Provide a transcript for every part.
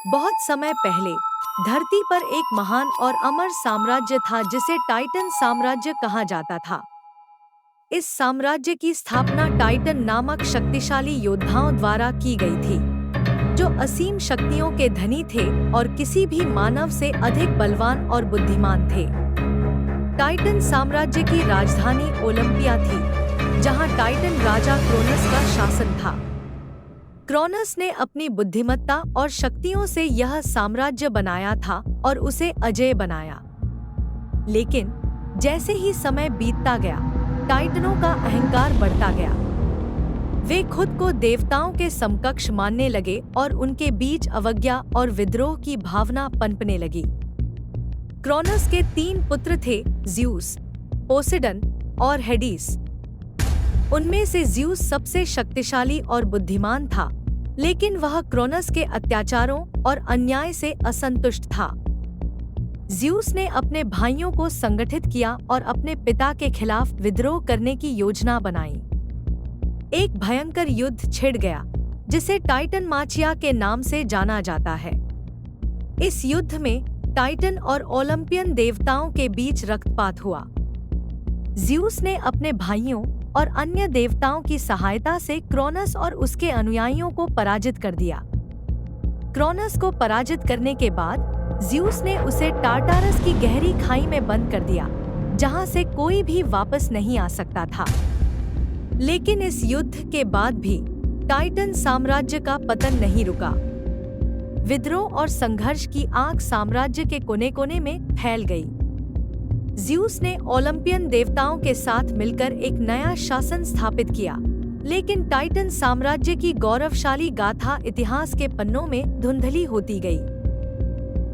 बहुत समय पहले धरती पर एक महान और अमर साम्राज्य था जिसे टाइटन साम्राज्य कहा जाता था। इस साम्राज्य की स्थापना टाइटन नामक शक्तिशाली योद्धाओं द्वारा की गई थी, जो असीम शक्तियों के धनी थे और किसी भी मानव से अधिक बलवान और बुद्धिमान थे। टाइटन साम्राज्य की राजधानी ओलंपिया थी, जहां टाइटन राजा क्रोनस का शासन था। क्रोनस ने अपनी बुद्धिमत्ता और शक्तियों से यह साम्राज्य बनाया था और उसे अजेय बनाया। लेकिन जैसे ही समय बीतता गया, टाइटनों का अहंकार बढ़ता गया। वे खुद को देवताओं के समकक्ष मानने लगे और उनके बीच अवज्ञा और विद्रोह की भावना पनपने लगी। क्रोनस के 3 पुत्र थे, ज़्यूस, पोसेडन और हेडिस। उनमें से ज़्यूस सबसे शक्तिशाली और बुद्धिमान था, लेकिन वह क्रोनस के अत्याचारों और अन्याय से असंतुष्ट था। ज़्यूस ने अपने भाइयों को संगठित किया और अपने पिता के खिलाफ विद्रोह करने की योजना बनाई। एक भयंकर युद्ध छिड़ गया, जिसे टाइटन माचिया के नाम से जाना जाता है। इस युद्ध में टाइटन और ओलंपियन देवताओं के बीच रक्तपात हुआ। ज़्यूस ने अपने भाइयों और अन्य देवताओं की सहायता से क्रोनस और उसके अनुयायियों को पराजित कर दिया। क्रोनस को पराजित करने के बाद ज़्यूस ने उसे टारटारस की गहरी खाई में बंद कर दिया, जहां से कोई भी वापस नहीं आ सकता था। लेकिन इस युद्ध के बाद भी टाइटन साम्राज्य का पतन नहीं रुका। विद्रोह और संघर्ष की आग साम्राज्य के कोने-कोने में फैल गई। ज़्यूस ने ओलंपियन देवताओं के साथ मिलकर एक नया शासन स्थापित किया, लेकिन टाइटन साम्राज्य की गौरवशाली गाथा इतिहास के पन्नों में धुंधली होती गई।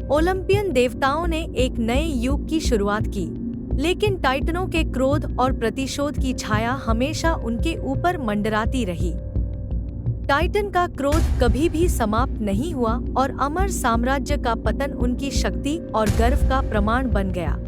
ओलंपियन देवताओं ने एक नए युग की शुरुआत की, लेकिन टाइटनों के क्रोध और प्रतिशोध की छाया हमेशा उनके ऊपर मंडराती रही। टाइटन का क्रोध कभी भी समाप्त नहीं हुआ और अमर साम्राज्य का पतन उनकी शक्ति और गर्व का प्रमाण बन गया।